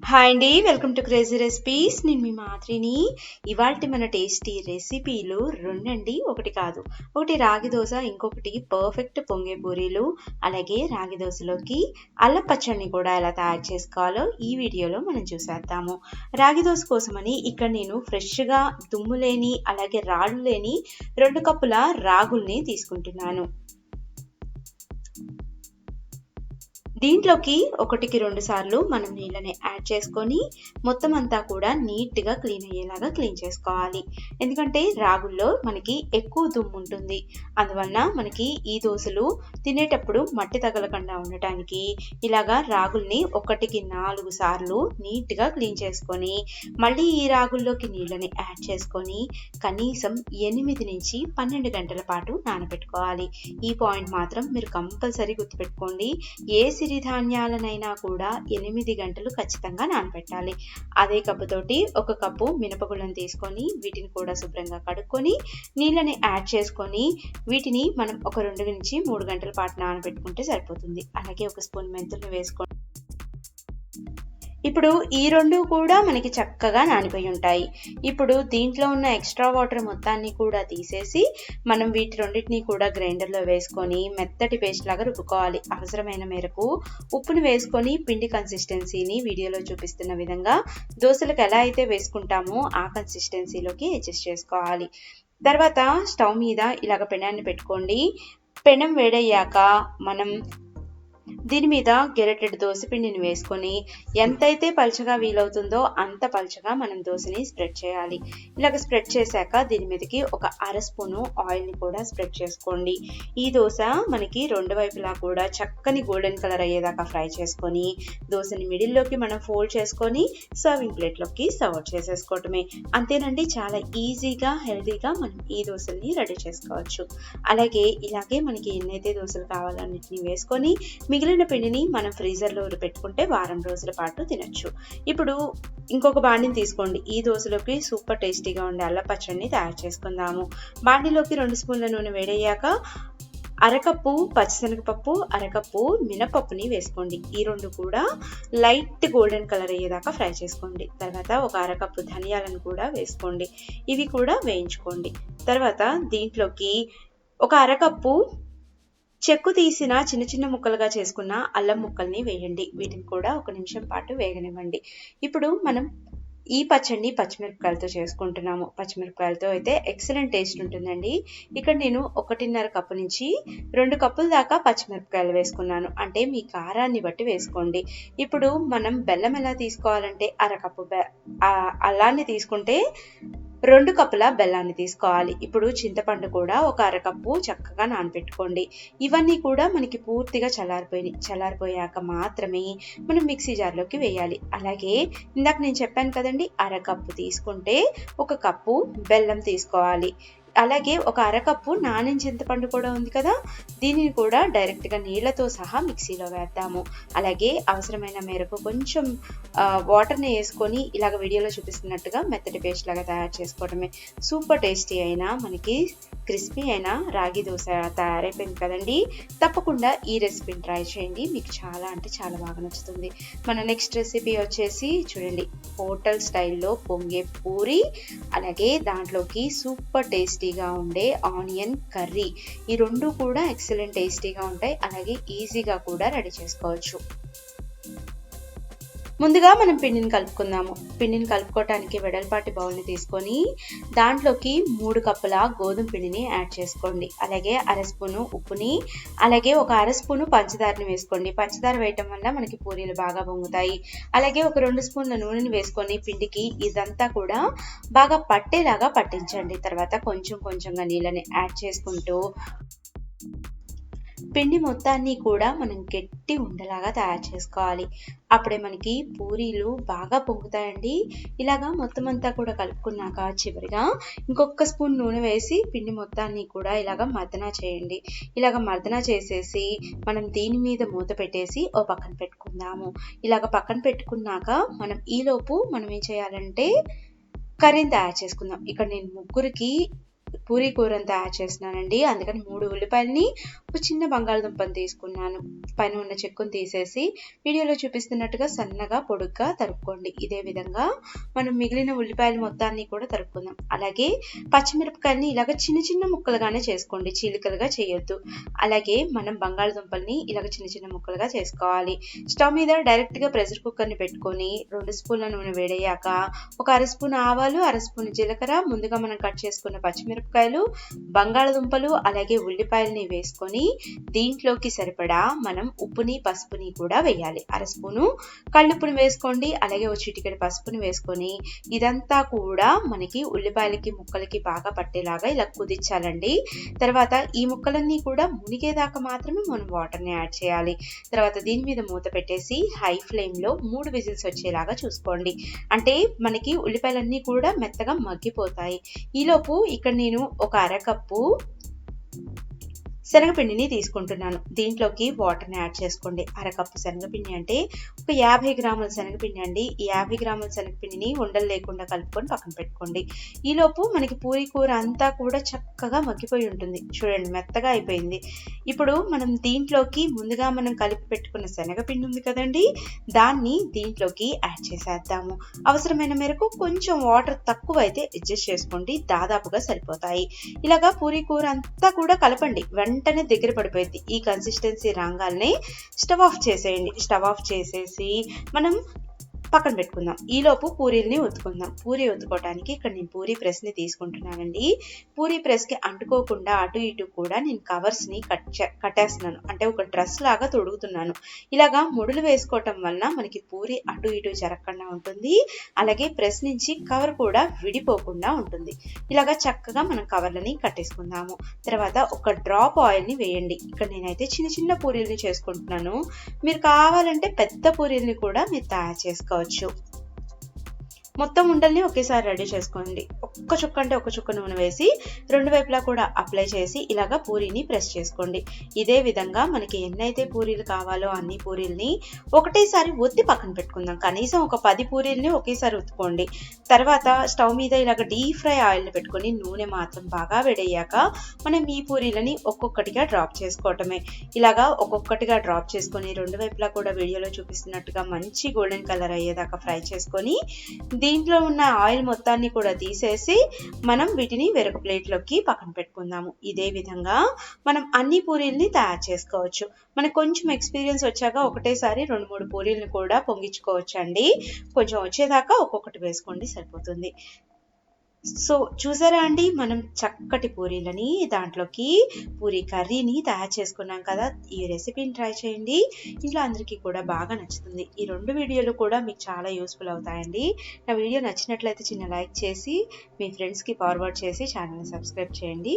Hi అండి, welcome to crazy recipes. నేను మీ మాత్రిని. ఇవాల్టి మన టేస్టీ రెసిపీలు రెండండి, ఒకటి కాదు. ఒకటి రాగి దోశ, ఇంకొకటి పర్ఫెక్ట్ పొంగే పూరీలు. అలాగే రాగి దోశలోకి అల్లం పచ్చడిని కూడా ఎలా తయారు చేసుకోవాలో ఈ వీడియోలో మనం చూసేద్దాము. రాగి దోశ కోసమని ఇక్కడ నేను ఫ్రెష్గా దుమ్ము లేని అలాగే రాళ్ళు లేని 2 కప్పుల రాగుల్ని తీసుకుంటున్నాను. దీంట్లోకి 1-2 సార్లు మనం నీళ్ళని యాడ్ చేసుకొని మొత్తం అంతా కూడా నీట్గా క్లీన్ అయ్యేలాగా క్లీన్ చేసుకోవాలి. ఎందుకంటే రాగుల్లో మనకి ఎక్కువ దుమ్ము ఉంటుంది. అందువలన మనకి ఈ దోశలు తినేటప్పుడు మట్టి తగలకుండా ఉండటానికి ఇలాగా రాగుల్ని 1-4 సార్లు నీట్గా క్లీన్ చేసుకొని మళ్ళీ ఈ రాగుల్లోకి నీళ్ళని యాడ్ చేసుకొని కనీసం 8-12 గంటల పాటు నానబెట్టుకోవాలి. ఈ పాయింట్ మాత్రం మీరు కంపల్సరీ గుర్తుపెట్టుకోండి. ఏ సిరిధాన్యాలనైనా కూడా 8 గంటలు ఖచ్చితంగా నానబెట్టాలి. అదే కప్పుతోటి 1 కప్పు మినపగుళ్ళను తీసుకొని వీటిని కూడా శుభ్రంగా కడుక్కొని నీళ్ళని యాడ్ చేసుకొని వీటిని మనం ఒక 2-3 గంటల పాటు నానబెట్టుకుంటే సరిపోతుంది. అలాగే 1 స్పూన్ మెంతులను వేసుకోండి. ఇప్పుడు ఈ 2 కూడా మనకి చక్కగా నానిపోయి ఉంటాయి. ఇప్పుడు దీంట్లో ఉన్న ఎక్స్ట్రా వాటర్ మొత్తాన్ని కూడా తీసేసి మనం వీటి రెండింటిని కూడా గ్రైండర్లో వేసుకొని మెత్తటి పేస్ట్ లాగా రుబ్బుకోవాలి. అవసరమైన మేరకు ఉప్పుని వేసుకొని పిండి కన్సిస్టెన్సీని వీడియోలో చూపిస్తున్న విధంగా దోశలకు ఎలా అయితే వేసుకుంటామో ఆ కన్సిస్టెన్సీలోకి అడ్జస్ట్ చేసుకోవాలి. తర్వాత స్టవ్ మీద ఇలాగ పెనాన్ని పెట్టుకోండి. పెనం వేడయ్యాక మనం దీని మీద గెరెటెడ్ దోశ పిండిని వేసుకొని ఎంతైతే పల్చగా వీలవుతుందో అంత పల్చగా మనం దోశని స్ప్రెడ్ చేయాలి. ఇలాగ స్ప్రెడ్ చేశాక దీని మీదకి 1/2 స్పూను ఆయిల్ని కూడా స్ప్రెడ్ చేసుకోండి. ఈ దోశ మనకి 2 వైపులా కూడా చక్కని గోల్డెన్ కలర్ అయ్యేదాకా ఫ్రై చేసుకొని దోశని మిడిల్లోకి మనం ఫోల్డ్ చేసుకొని సర్వింగ్ ప్లేట్లోకి సర్వ్ చేసేసుకోవటమే. అంతేనండి, చాలా ఈజీగా హెల్తీగా మనం ఈ దోశల్ని రెడీ చేసుకోవచ్చు. అలాగే ఇలాగే మనకి ఎన్నైతే దోశలు కావాలన్నిటిని వేసుకొని మిగిలిన పిండిని మనం ఫ్రీజర్లో పెట్టుకుంటే వారం రోజుల పాటు తినచ్చు. ఇప్పుడు ఇంకొక బాండిని తీసుకోండి. ఈ దోశలోకి సూపర్ టేస్టీగా ఉండే అల్లం పచ్చడిని తయారు చేసుకుందాము. బాండిలోకి 2 స్పూన్ల నూనె వేడయ్యాక 1/2 కప్పు పచ్చిశనగపప్పు, 1/2 కప్పు మినపప్పుని వేసుకోండి. ఈ 2 కూడా లైట్ గోల్డెన్ కలర్ అయ్యేదాకా ఫ్రై చేసుకోండి. తర్వాత 1/2 కప్పు ధనియాలను కూడా వేసుకోండి. ఇవి కూడా వేయించుకోండి. తర్వాత దీంట్లోకి 1/2 కప్పు చెక్కు తీసిన చిన్న చిన్న ముక్కలుగా చేసుకున్న అల్లం ముక్కల్ని వేయండి. వీటిని కూడా 1 నిమిషం పాటు వేగనివ్వండి. ఇప్పుడు మనం ఈ పచ్చడిని పచ్చిమిరపకాయలతో చేసుకుంటున్నాము. పచ్చిమిరపకాయలతో అయితే ఎక్సలెంట్ టేస్ట్ ఉంటుందండి. ఇక్కడ నేను 1.5 కప్పు నుంచి 2 కప్పుల దాకా పచ్చిమిరపకాయలు వేసుకున్నాను. అంటే మీ కారాన్ని బట్టి వేసుకోండి. ఇప్పుడు మనం బెల్లం ఎలా తీసుకోవాలంటే 1/2 కప్పు అల్లాన్ని తీసుకుంటే 2 కప్పుల బెల్లాన్ని తీసుకోవాలి. ఇప్పుడు కూడా 1/2 కప్పు చక్కగా నానబెట్టుకోండి. ఇవన్నీ కూడా మనకి పూర్తిగా చల్లారిపోయాక మాత్రమే మనం మిక్సీ జార్లోకి వేయాలి. అలాగే ఇందాక నేను చెప్పాను కదండి, 1/2 కప్పు తీసుకుంటే 1 కప్పు బెల్లం తీసుకోవాలి. అలాగే 1/2 కప్పు నానిన చింతపండు కూడా ఉంది కదా, దీనిని కూడా డైరెక్ట్గా నీళ్లతో సహా మిక్సీలో వేద్దాము. అలాగే అవసరమైన మేరకు కొంచెం వాటర్ని వేసుకొని ఇలాగ వీడియోలో చూపిస్తున్నట్టుగా మెత్తటి పేస్ట్ లాగా తయారు చేసుకోవడమే. సూపర్ టేస్టీ అయినా మనకి క్రిస్పీ అయినా రాగి దోశ తయారైపోయింది కదండి. తప్పకుండా ఈ రెసిపీని ట్రై చేయండి, మీకు చాలా అంటే చాలా బాగా నచ్చుతుంది. మన నెక్స్ట్ రెసిపీ వచ్చేసి చూడండి, హోటల్ స్టైల్లో పొంగే పూరి, అలాగే దాంట్లోకి సూపర్ టేస్టీగా ఉండే ఆనియన్ కర్రీ. ఈ 2 కూడా ఎక్సలెంట్ టేస్టీగా ఉంటాయి. అలాగే ఈజీగా కూడా రెడీ చేసుకోవచ్చు. ముందుగా మనం పిండిని కలుపుకుందాము. పిండిని కలుపుకోవటానికి వెడల్పాటి బౌల్ని తీసుకొని దాంట్లోకి 3 కప్పుల గోధుమ పిండిని యాడ్ చేసుకోండి. అలాగే 1/2 స్పూను ఉప్పుని, అలాగే 1/2 స్పూను పంచదారని వేసుకోండి. పంచదార వేయటం వల్ల మనకి పూరీలు బాగా పొంగుతాయి. అలాగే 2 స్పూన్ల నూనెని వేసుకొని పిండికి ఇదంతా కూడా బాగా పట్టేలాగా పట్టించండి. తర్వాత కొంచెంగా నీళ్ళని యాడ్ చేసుకుంటూ పిండి మొత్తాన్ని కూడా మనం గట్టి ఉండలాగా తయారు చేసుకోవాలి. అప్పుడే మనకి పూరీలు బాగా పొంగుతాయండి. ఇలాగా మొత్తం అంతా కూడా కలుపుకున్నాక చివరిగా ఇంకొక స్పూన్ నూనె వేసి పిండి మొత్తాన్ని కూడా ఇలాగ మర్దనా చేయండి. ఇలాగ మర్దనా చేసేసి మనం దీని మీద మూత పెట్టేసి ఓ పక్కన పెట్టుకుందాము. ఇలాగ పక్కన పెట్టుకున్నాక మనం ఈలోపు మనం ఏం చేయాలంటే కర్రీని తయారు చేసుకుందాం. ఇక్కడ నేను 3కి పూరీ కూరని తయారు చేస్తున్నానండి. అందుకని 3 ఉల్లిపాయలని ఒక చిన్న బంగాళదుంపని తీసుకున్నాను. పైన ఉన్న చెక్కుని తీసేసి వీడియోలో చూపిస్తున్నట్టుగా సన్నగా పొడుగ్గా తరుక్కోండి. ఇదే విధంగా మనం మిగిలిన ఉల్లిపాయలు మొత్తాన్ని కూడా తరుక్కుందాం. అలాగే పచ్చిమిరపకాయలని ఇలాగ చిన్న చిన్న ముక్కలుగానే చేసుకోండి, చీలికలుగా చేయొద్దు. అలాగే మనం బంగాళదుంపల్ని ఇలాగ చిన్న చిన్న ముక్కలుగా చేసుకోవాలి. స్టవ్ మీద డైరెక్ట్గా ప్రెషర్ కుక్కర్ని పెట్టుకొని 2 స్పూన్ల నూనె వేడయ్యాక ఒక అర స్పూన్ ఆవాలు, అర స్పూన్ జీలకర్ర, ముందుగా మనం కట్ చేసుకున్న పచ్చిమిరపకాయలు, బంగాళదుంపలు అలాగే ఉల్లిపాయలని వేసుకొని దీంట్లోకి సరిపడా మనం ఉప్పుని పసుపుని కూడా వేయాలి. అర స్పూను కళ్ళుప్పుని వేసుకోండి. అలాగే ఒక చిటికెడు పసుపుని వేసుకొని ఇదంతా కూడా మనకి ఉల్లిపాయలకి ముక్కలకి బాగా పట్టేలాగా ఇలా కుదించాలండి. తర్వాత ఈ ముక్కలన్నీ కూడా మునిగేదాకా మాత్రమే మనం వాటర్ని యాడ్ చేయాలి. తర్వాత దీని మీద మూత పెట్టేసి హై ఫ్లేమ్లో 3 విజిల్స్ వచ్చేలాగా చూసుకోండి. అంటే మనకి ఉల్లిపాయలన్నీ కూడా మెత్తగా మగ్గిపోతాయి. ఈలోపు ఇక్కడ నేను ఒక అరకప్పు శనగపిండిని తీసుకుంటున్నాను. దీంట్లోకి వాటర్ని యాడ్ చేసుకోండి. అరకప్పు శనగపిండి అంటే ఒక 50 గ్రాముల శనగపిండి అండి. ఈ 50 గ్రాముల శనగపిండిని ఉండలు లేకుండా కలుపుకొని పక్కన పెట్టుకోండి. ఈలోపు మనకి పూరీ కూర అంతా కూడా చక్కగా మగ్గిపోయి ఉంటుంది. చూడండి, మెత్తగా అయిపోయింది. ఇప్పుడు మనం దీంట్లోకి ముందుగా మనం కలిపి పెట్టుకున్న శనగపిండి ఉంది కదండి, దాన్ని దీంట్లోకి యాడ్ చేసేద్దాము. అవసరమైన మేరకు కొంచెం వాటర్ తక్కువ అయితే అడ్జస్ట్ చేసుకోండి, దాదాపుగా సరిపోతాయి. ఇలాగా పూరీ కూర అంతా కూడా కలపండి. వెంటనే దగ్గర పడిపోయింది. ఈ కన్సిస్టెన్సీ రాగానే స్టవ్ ఆఫ్ చేసేయండి. స్టవ్ ఆఫ్ చేసేసి మనం పక్కన పెట్టుకుందాం. ఈలోపు పూరీల్ని ఒత్తుకుందాం. పూరీ ఒత్తుకోవడానికి ఇక్కడ నేను పూరీ ప్రెస్ని తీసుకుంటున్నానండి. పూరీ ప్రెస్కి అంటుకోకుండా అటు ఇటు కూడా నేను కవర్స్ని కట్టేస్తున్నాను. అంటే ఒక డ్రెస్ లాగా తొడుగుతున్నాను. ఇలాగా ముడులు వేసుకోవటం వల్ల మనకి పూరీ అటు ఇటు జరగకుండా ఉంటుంది. అలాగే ప్రెస్ నుంచి కవర్ కూడా విడిపోకుండా ఉంటుంది. ఇలాగా చక్కగా మనం కవర్లని కట్టేసుకుందాము. తర్వాత ఒక డ్రాప్ ఆయిల్ని వేయండి. ఇక్కడ నేనైతే చిన్న చిన్న పూరీల్ని చేసుకుంటున్నాను. మీరు కావాలంటే పెద్ద పూరీల్ని కూడా మీరు తయారు చేసుకోవచ్చు. మొత్తం ఉండల్ని ఒకేసారి రెడీ చేసుకోండి. ఒక్క చుక్క అంటే ఒక్క చుక్క నూనె వేసి 2 వైపులా కూడా అప్లై చేసి ఇలాగా పూరీని ప్రెస్ చేసుకోండి. ఇదే విధంగా మనకి ఎన్నైతే పూరీలు కావాలో అన్ని పూరీల్ని ఒకటేసారి ఒత్తి పక్కన పెట్టుకుందాం. కనీసం ఒక 10 పూరీల్ని ఒకేసారి ఒత్తుకోండి. తర్వాత స్టవ్ మీద ఇలాగ డీప్ ఫ్రై ఆయిల్ని పెట్టుకొని నూనె మాత్రం బాగా వేడయ్యాక మనం ఈ పూరీలని ఒక్కొక్కటిగా డ్రాప్ చేసుకోవటమే. ఇలాగా ఒక్కొక్కటిగా డ్రాప్ చేసుకొని 2 వైపులా కూడా వీడియోలో చూపిస్తున్నట్టుగా మంచి గోల్డెన్ కలర్ అయ్యేదాకా ఫ్రై చేసుకొని దీంట్లో ఉన్న ఆయిల్ మొత్తాన్ని కూడా తీసేసి మనం వీటిని వేరొక ప్లేట్లోకి పక్కన పెట్టుకుందాము. ఇదే విధంగా మనం అన్ని పూరీల్ని తయారు చేసుకోవచ్చు. మనకు కొంచెం ఎక్స్పీరియన్స్ వచ్చాక ఒకటేసారి 2-3 పూరీలను కూడా పొంగించుకోవచ్చు అండి. కొంచెం వచ్చేదాకా ఒక్కొక్కటి వేసుకోండి, సరిపోతుంది. సో చూసారా అండి, మనం చక్కటి పూరీలని దాంట్లోకి పూరీ కర్రీని తయారు చేసుకున్నాం కదా. ఈ రెసిపీని ట్రై చేయండి, ఇంట్లో అందరికీ కూడా బాగా నచ్చుతుంది. ఈ 2 వీడియోలు కూడా మీకు చాలా యూస్ఫుల్ అవుతాయండి. నా వీడియో నచ్చినట్లయితే చిన్న లైక్ చేసి మీ ఫ్రెండ్స్కి ఫార్వర్డ్ చేసి ఛానల్ని సబ్స్క్రైబ్ చేయండి.